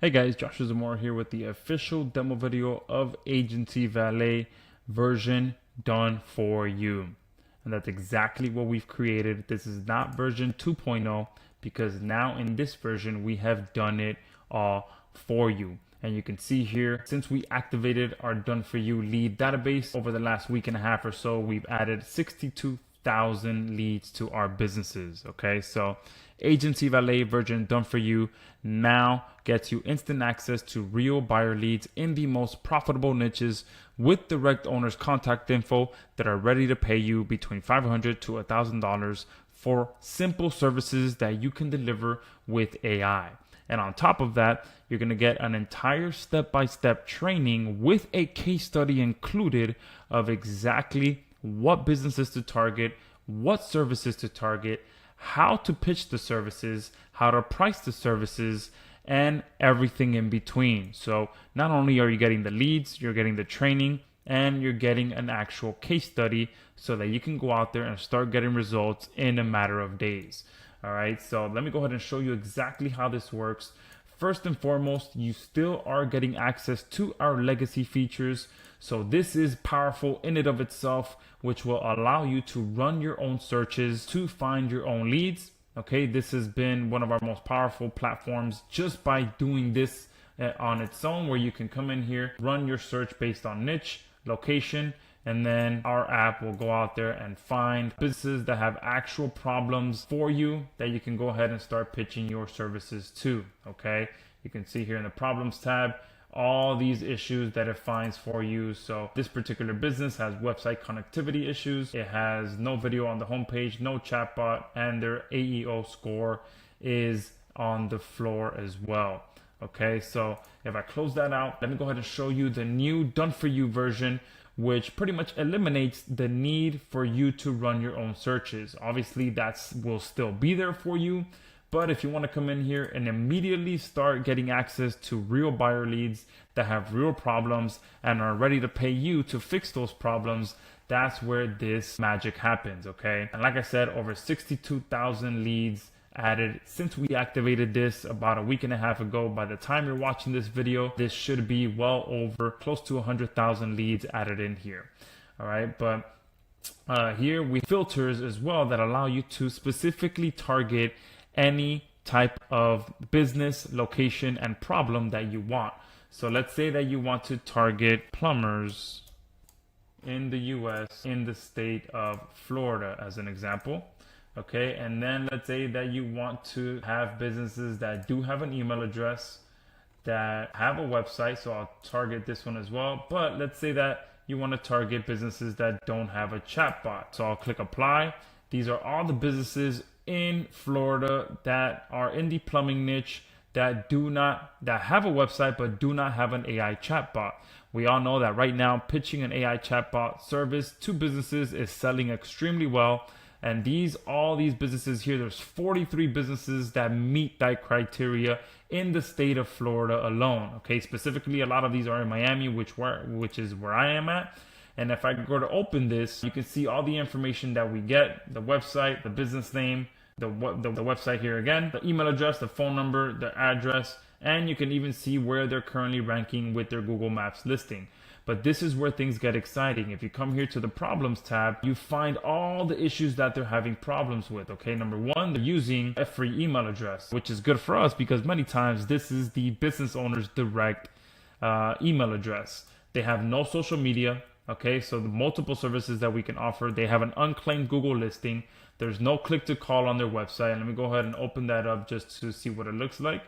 Hey guys, Joshua Zamora here with the official demo video of Aigency Valet version done for you. And that's exactly what we've created. This is not version 2.0 because now in this version we have done it all for you. And you can see here, since we activated our done for you lead database over the last week and a half or so, we've added 62,000 leads to our businesses. Okay, so Aigency Valet version done for you now gets you instant access to real buyer leads in the most profitable niches with direct owners contact info that are ready to pay you between $500 to $1,000 for simple services that you can deliver with AI. And on top of that, you're going to get an entire step-by-step training with a case study included of exactly what businesses to target, what services to target, how to pitch the services, how to price the services, and everything in between. So not only are you getting the leads, you're getting the training, and you're getting an actual case study so that you can go out there and start getting results in a matter of days. All right, so let me go ahead and show you exactly how this works. First and foremost, you still are getting access to our legacy features. So this is powerful in and of itself, which will allow you to run your own searches to find your own leads. Okay, this has been one of our most powerful platforms just by doing this on its own, where you can come in here, run your search based on niche, location, and then our app will go out there and find businesses that have actual problems for you that you can go ahead and start pitching your services to. Okay, you can see here in the problems tab all these issues that it finds for you. So this particular business has website connectivity issues. It has no video on the homepage, no chatbot, and their AEO score is on the floor as well. Okay, so if I close that out, let me go ahead and show you the new done for you version, which pretty much eliminates the need for you to run your own searches. Obviously, that will still be there for you. But if you want to come in here and immediately start getting access to real buyer leads that have real problems and are ready to pay you to fix those problems, that's where this magic happens, okay? And like I said, over 62,000 leads added since we activated this about a week and a half ago. By the time you're watching this video, this should be well over close to 100,000 leads added in here, all right? But here we have filters as well that allow you to specifically target any type of business, location, and problem that you want. So let's say that you want to target plumbers in the US in the state of Florida as an example. Okay, and then let's say that you want to have businesses that do have an email address, that have a website, so I'll target this one as well. But let's say that you want to target businesses that don't have a chatbot. So I'll click apply. These are all the businesses in Florida that are in the plumbing niche that have a website but do not have an AI chatbot. We all know that right now pitching an AI chatbot service to businesses is selling extremely well. And all these businesses here, there's 43 businesses that meet that criteria in the state of Florida alone. Okay, specifically a lot of these are in Miami, which is where I am at. And if I go to open this, you can see all the information that we get, the website, the business name, the website here again, the email address, the phone number, the address, and you can even see where they're currently ranking with their Google Maps listing. But this is where things get exciting. If you come here to the problems tab, you find all the issues that they're having problems with. Okay, number one, they're using a free email address, which is good for us because many times this is the business owner's direct email address. They have no social media. Okay, so the multiple services that we can offer, they have an unclaimed Google listing. There's no click to call on their website. Let me go ahead and open that up just to see what it looks like.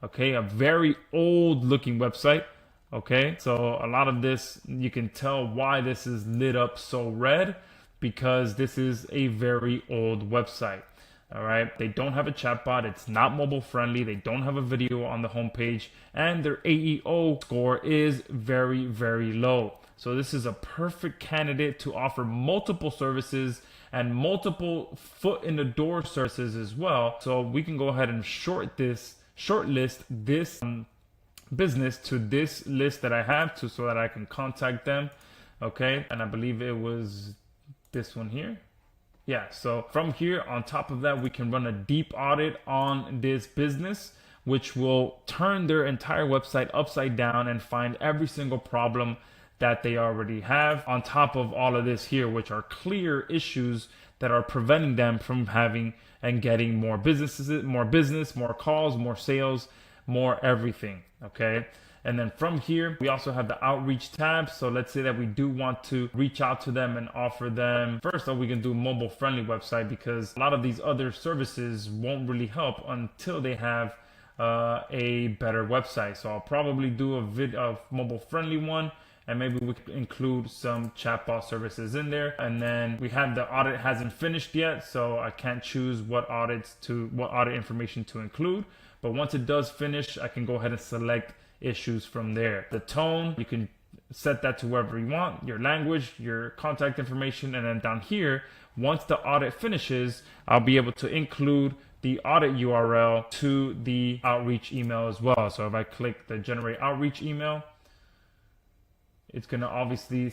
Okay, a very old looking website. Okay, so a lot of this, you can tell why this is lit up so red because this is a very old website. All right, they don't have a chatbot. It's not mobile friendly. They don't have a video on the homepage, and their AEO score is very, very low. So this is a perfect candidate to offer multiple services and multiple foot in the door services as well. So we can go ahead and shortlist this business to this list that I have so that I can contact them. Okay, and I believe it was this one here. Yeah, so from here on top of that, we can run a deep audit on this business. which will turn their entire website upside down and find every single problem that they already have on top of all of this here, which are clear issues that are preventing them from having and getting more businesses, more calls, more sales, more everything. Okay. And then from here, we also have the outreach tab. So let's say that we do want to reach out to them and offer them, first off, we can do a mobile friendly website, because a lot of these other services won't really help until they have a better website. So I'll probably do a mobile friendly one, and maybe we could include some chatbot services in there. And then we have the audit hasn't finished yet, so I can't choose what audit information to include. But once it does finish, I can go ahead and select issues from there. The tone, you can set that to wherever you want, your language, your contact information, and then down here, once the audit finishes, I'll be able to include the audit URL to the outreach email as well. So if I click the generate outreach email, it's going to obviously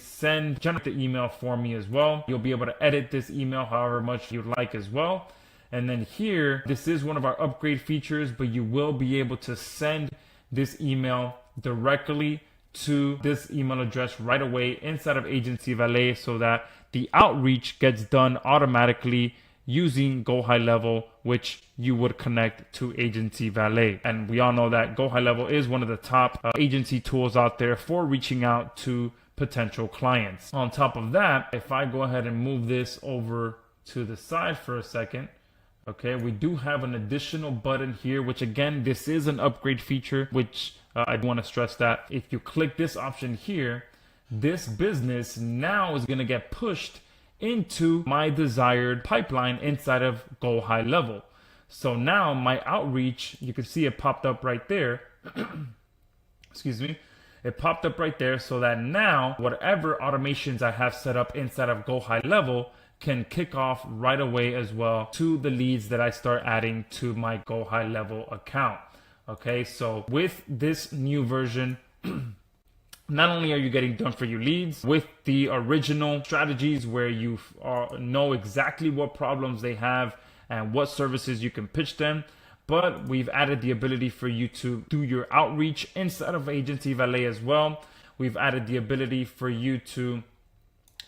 generate the email for me as well. You'll be able to edit this email however much you'd like as well. And then here, this is one of our upgrade features, but you will be able to send this email directly to this email address right away inside of Aigency Valet, so that the outreach gets done automatically using Go High Level, which you would connect to Aigency Valet. And we all know that Go High Level is one of the top agency tools out there for reaching out to potential clients. On top of that, if I go ahead and move this over to the side for a second, okay, we do have an additional button here, which again, this is an upgrade feature, which I want to stress that if you click this option here, this business now is going to get pushed into my desired pipeline inside of Go High Level. So now my outreach, you can see it popped up right there. Excuse me. It popped up right there, so that now whatever automations I have set up inside of Go High Level can kick off right away as well to the leads that I start adding to my Go High Level account. Okay, so with this new version, not only are you getting done for your leads with the original strategies where you know exactly what problems they have and what services you can pitch them, but we've added the ability for you to do your outreach inside of Aigency Valet as well. We've added the ability for you to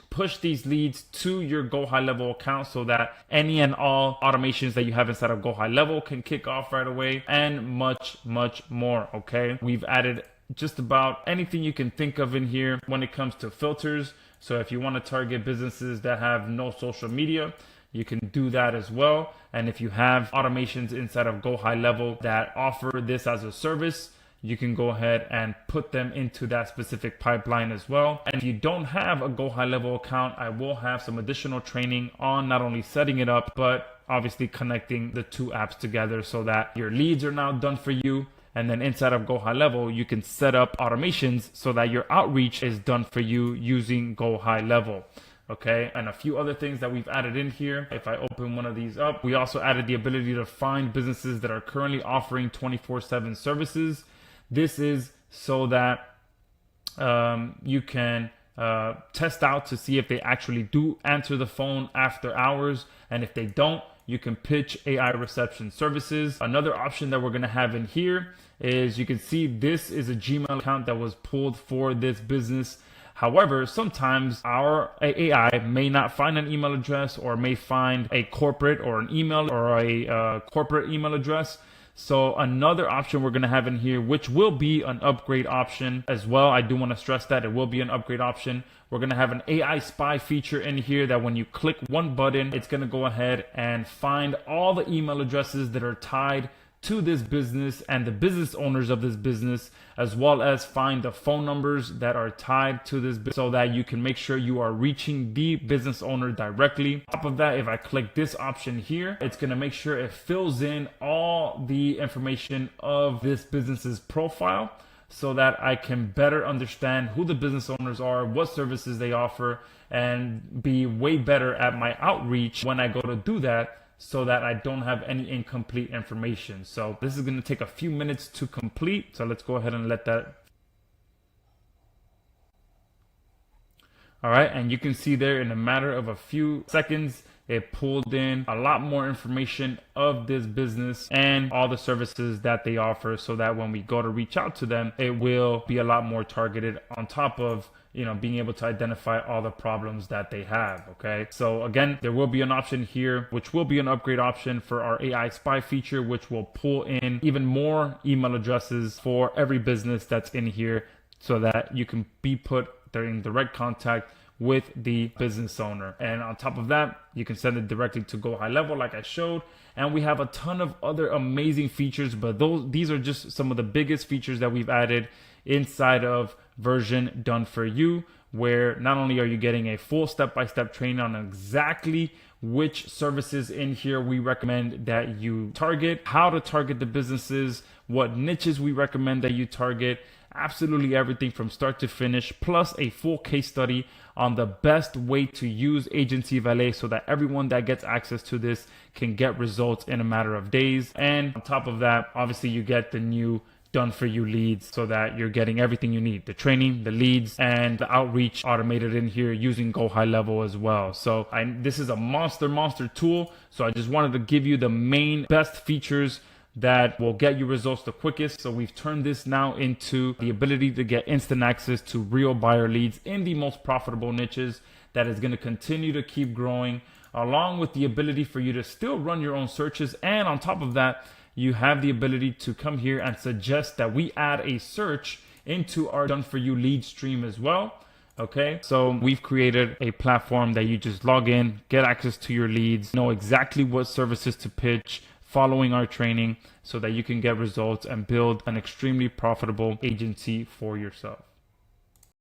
push these leads to your Go High Level account, so that any and all automations that you have inside of Go High Level can kick off right away, and much, much more. Okay, we've added just about anything you can think of in here when it comes to filters. So if you want to target businesses that have no social media, you can do that as well. And if you have automations inside of Go High Level that offer this as a service, you can go ahead and put them into that specific pipeline as well. And if you don't have a Go High Level account, I will have some additional training on not only setting it up, but obviously connecting the two apps together, so that your leads are now done for you. And then inside of Go High Level, you can set up automations so that your outreach is done for you using Go High Level. Okay, and a few other things that we've added in here. If I open one of these up, we also added the ability to find businesses that are currently offering 24/7 services. This is so that you can test out to see if they actually do answer the phone after hours. And if they don't, you can pitch AI reception services. Another option that we're going to have in here is, you can see this is a Gmail account that was pulled for this business. However, sometimes our AI may not find an email address, or may find a corporate or an email or a corporate email address. So another option we're going to have in here, which will be an upgrade option as well. I do want to stress that it will be an upgrade option. We're going to have an AI spy feature in here that when you click one button, it's going to go ahead and find all the email addresses that are tied to this business and the business owners of this business, as well as find the phone numbers that are tied to this business, so that you can make sure you are reaching the business owner directly. On top of that, if I click this option here, it's going to make sure it fills in all the information of this business's profile, so that I can better understand who the business owners are, what services they offer, and be way better at my outreach when I go to do that, so that I don't have any incomplete information. So this is going to take a few minutes to complete. So let's go ahead and let that. All right, and you can see there in a matter of a few seconds, It pulled in a lot more information of this business and all the services that they offer, so that when we go to reach out to them, it will be a lot more targeted, on top of being able to identify all the problems that they have. Okay, so again, there will be an option here which will be an upgrade option for our AI spy feature, which will pull in even more email addresses for every business that's in here, so that you can be put in direct contact with the business owner. And on top of that, you can send it directly to Go High Level like I showed. And we have a ton of other amazing features, but these are just some of the biggest features that we've added inside of version done for you, where not only are you getting a full step-by-step training on exactly which services in here we recommend that you target, how to target the businesses, what niches we recommend that you target, absolutely everything from start to finish, plus a full case study on the best way to use Aigency Valet, so that everyone that gets access to this can get results in a matter of days. And on top of that, obviously you get the new done for you leads, so that you're getting everything you need, the training, the leads, and the outreach automated in here using Go High Level as well. So this is a monster tool. So I just wanted to give you the main best features that will get you results the quickest. So we've turned this now into the ability to get instant access to real buyer leads in the most profitable niches, that is going to continue to keep growing, along with the ability for you to still run your own searches. And on top of that, you have the ability to come here and suggest that we add a search into our done for you lead stream as well. Okay, so we've created a platform that you just log in, get access to your leads, know exactly what services to pitch following our training, so that you can get results and build an extremely profitable agency for yourself.